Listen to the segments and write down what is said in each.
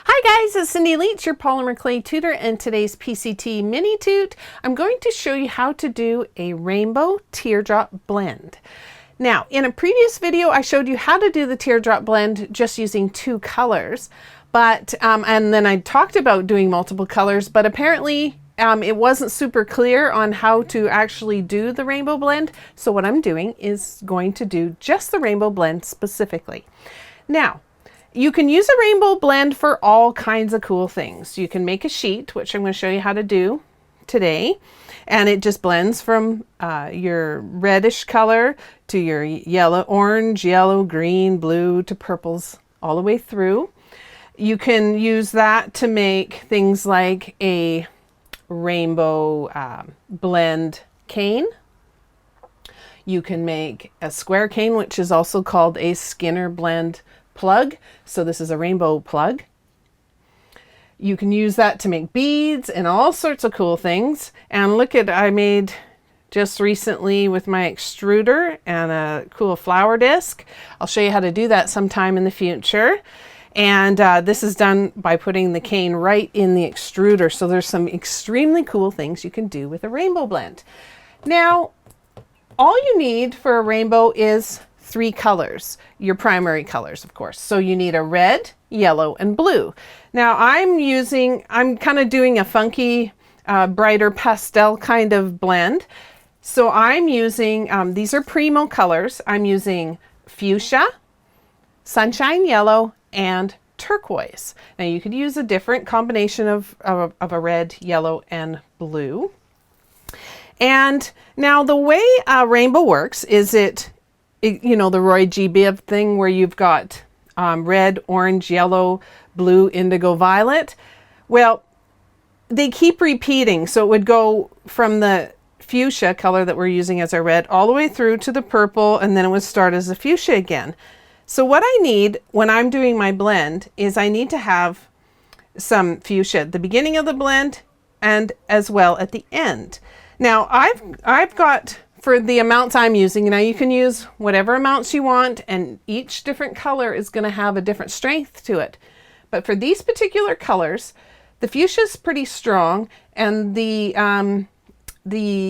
Hi guys, it's Cindy Leach, your polymer clay tutor, and today's PCT mini toot. I'm going to show you how to do a rainbow teardrop blend. Now, in a previous video, I showed you how to do the teardrop blend just using two colors, but and then I talked about doing multiple colors, but apparently it wasn't super clear on how to actually do the rainbow blend. So what I'm doing is going to do just the rainbow blend specifically. Now, you can use a rainbow blend for all kinds of cool things. You can make a sheet, which I'm going to show you how to do today. And it just blends from your reddish color to your yellow, orange, yellow, green, blue to purples all the way through. You can use that to make things like a rainbow blend cane. You can make a square cane, which is also called a Skinner blend plug. So this is a rainbow plug. You can use that to make beads and all sorts of cool things. And look at, I made just recently with my extruder and a cool flower disc. I'll show you how to do that sometime in the future. And this is done by putting the cane right in the extruder. So there's some extremely cool things you can do with a rainbow blend. Now, all you need for a rainbow is three colors, your primary colors, of course. So you need a red, yellow, and blue. Now I'm kind of doing a funky, brighter pastel kind of blend. So I'm using, these are Premo colors. I'm using fuchsia, sunshine yellow, and turquoise. Now you could use a different combination of a red, yellow, and blue. And now the way a rainbow works is you know, the ROYGBIV thing where you've got red, orange, yellow, blue, indigo, violet. Well, they keep repeating. So it would go from the fuchsia color that we're using as our red all the way through to the purple, and then it would start as a fuchsia again. So what I need when I'm doing my blend is I need to have some fuchsia at the beginning of the blend and as well at the end. Now I've got, for the amounts I'm using, now you can use whatever amounts you want, and each different color is going to have a different strength to it. But for these particular colors, the fuchsia is pretty strong, and the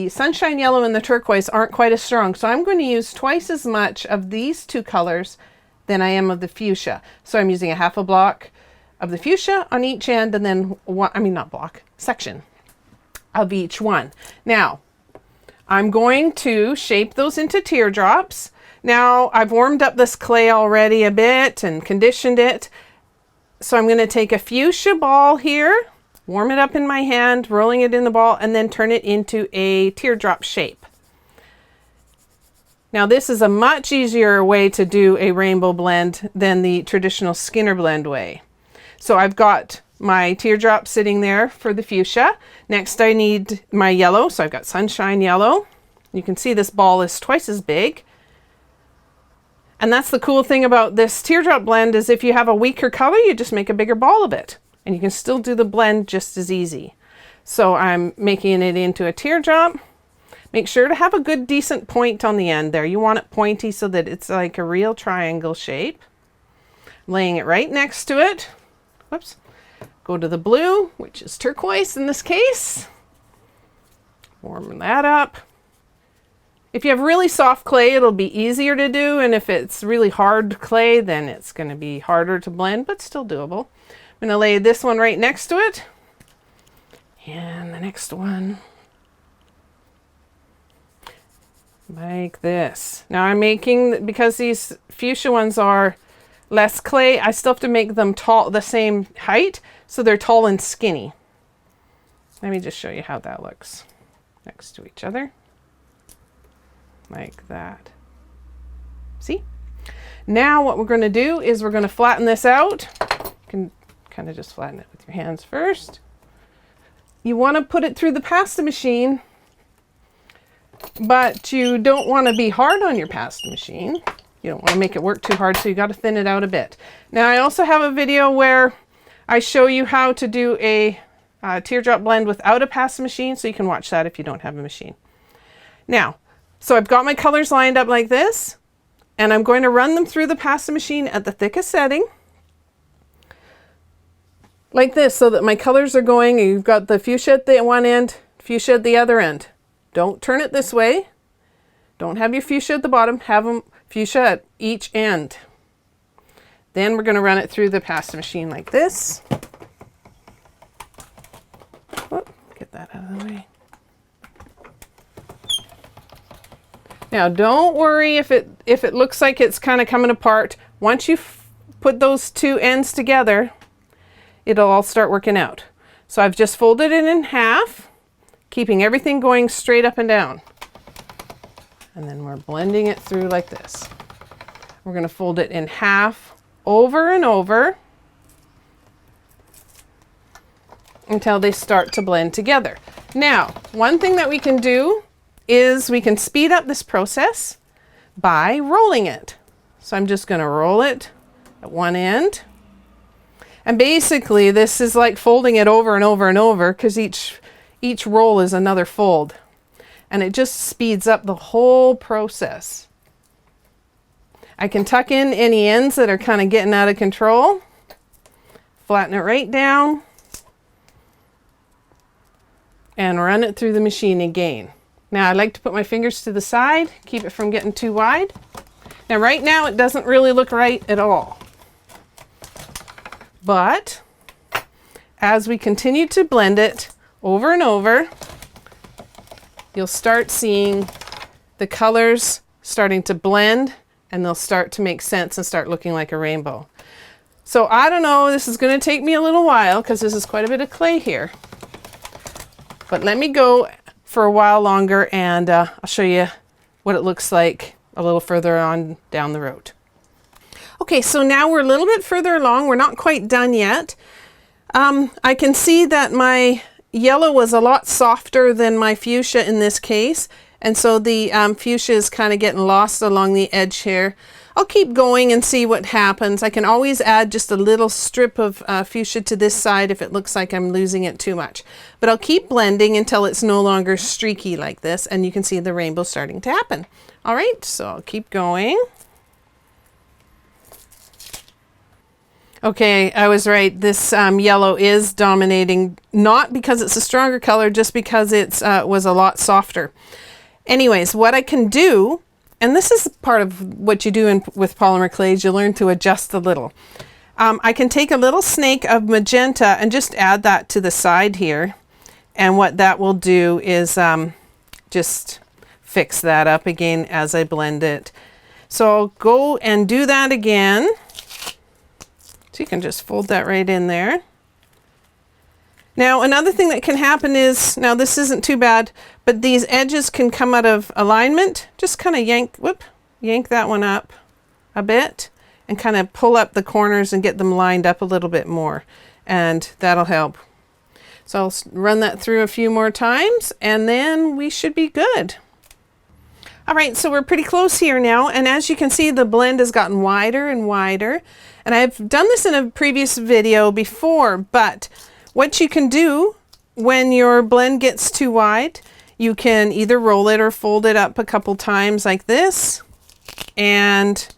sunshine yellow and the turquoise aren't quite as strong. So I'm going to use twice as much of these two colors than I am of the fuchsia. So I'm using a half a block of the fuchsia on each end, and then section of each one. Now, I'm going to shape those into teardrops. Now, I've warmed up this clay already a bit and conditioned it. So I'm going to take a fuchsia ball here, warm it up in my hand, rolling it in the ball, and then turn it into a teardrop shape. Now, this is a much easier way to do a rainbow blend than the traditional Skinner blend way. So I've got my teardrop sitting there for the fuchsia. Next I need my yellow, so I've got sunshine yellow. You can see this ball is twice as big. And that's the cool thing about this teardrop blend, is if you have a weaker color, you just make a bigger ball of it. And you can still do the blend just as easy. So I'm making it into a teardrop. Make sure to have a good decent point on the end there. You want it pointy so that it's like a real triangle shape. Laying it right next to it. Whoops. Go to the blue, which is turquoise in this case. Warm that up. If you have really soft clay, it'll be easier to do. And if it's really hard clay, then it's going to be harder to blend, but still doable. I'm going to lay this one right next to it. And the next one. Like this. Now I'm making, because these fuchsia ones are less clay, I still have to make them tall, the same height, so they're tall and skinny. Let me just show you how that looks next to each other. Like that. See? Now what we're going to do is we're going to flatten this out. You can kind of just flatten it with your hands first. You want to put it through the pasta machine, but you don't want to be hard on your pasta machine. You don't want to make it work too hard, so you got to thin it out a bit. Now I also have a video where I show you how to do a teardrop blend without a pasta machine, so you can watch that if you don't have a machine. Now, so I've got my colors lined up like this, and I'm going to run them through the pasta machine at the thickest setting. like this, so that my colors are going. You've got the fuchsia at the one end, fuchsia at the other end. Don't turn it this way. Don't have your fuchsia at the bottom, have them fuchsia at each end. Then we're going to run it through the pasta machine like this. Whoop, get that out of the way. Now don't worry if it looks like it's kind of coming apart. Once you put those two ends together, it'll all start working out. So I've just folded it in half, keeping everything going straight up and down. And then we're blending it through like this. We're going to fold it in half over and over until they start to blend together. Now, one thing that we can do is we can speed up this process by rolling it. So I'm just going to roll it at one end. And basically this is like folding it over and over and over, because each roll is another fold. And it just speeds up the whole process. I can tuck in any ends that are kind of getting out of control. Flatten it right down. And run it through the machine again. Now I like to put my fingers to the side, keep it from getting too wide. Now right now it doesn't really look right at all. But as we continue to blend it over and over, you'll start seeing the colors starting to blend, and they'll start to make sense and start looking like a rainbow. So I don't know, this is going to take me a little while because this is quite a bit of clay here. But let me go for a while longer, and I'll show you what it looks like a little further on down the road. Okay, so now we're a little bit further along. We're not quite done yet. I can see that my yellow was a lot softer than my fuchsia in this case, and so the fuchsia is kind of getting lost along the edge here. I'll keep going and see what happens. I can always add just a little strip of fuchsia to this side if it looks like I'm losing it too much. But I'll keep blending until it's no longer streaky like this, and you can see the rainbow starting to happen. All right, so I'll keep going. Okay, I was right. This yellow is dominating, not because it's a stronger color, just because it was a lot softer. Anyways, what I can do, and this is part of what you do with polymer clays, you learn to adjust a little. I can take a little snake of magenta and just add that to the side here. And what that will do is just fix that up again as I blend it. So I'll go and do that again. So you can just fold that right in there. Now another thing that can happen is, now this isn't too bad, but these edges can come out of alignment. Just kind of yank that one up a bit and kind of pull up the corners and get them lined up a little bit more, and that'll help. So I'll run that through a few more times and then we should be good. All right, so we're pretty close here now, and as you can see, the blend has gotten wider and wider. And I've done this in a previous video before, but what you can do when your blend gets too wide, you can either roll it or fold it up a couple times like this, and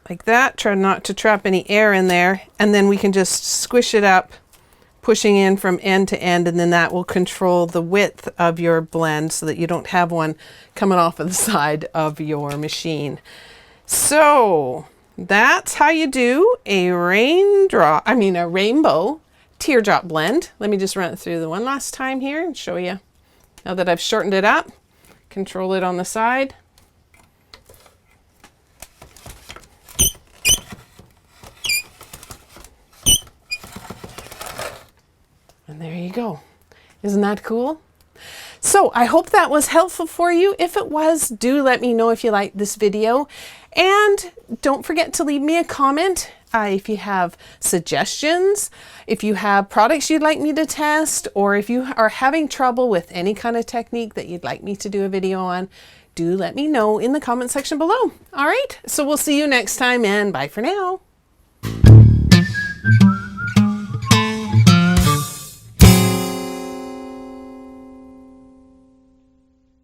like that. Try not to trap any air in there, and then we can just squish it up, pushing in from end to end, and then that will control the width of your blend so that you don't have one coming off of the side of your machine. So that's how you do a rainbow teardrop blend. Let me just run it through the one last time here and show you. Now that I've shortened it up, control it on the side. And there you go. Isn't that cool? So I hope that was helpful for you. If it was, do let me know if you liked this video. And don't forget to leave me a comment if you have suggestions, if you have products you'd like me to test, or if you are having trouble with any kind of technique that you'd like me to do a video on, do let me know in the comment section below. All right, so we'll see you next time, and bye for now.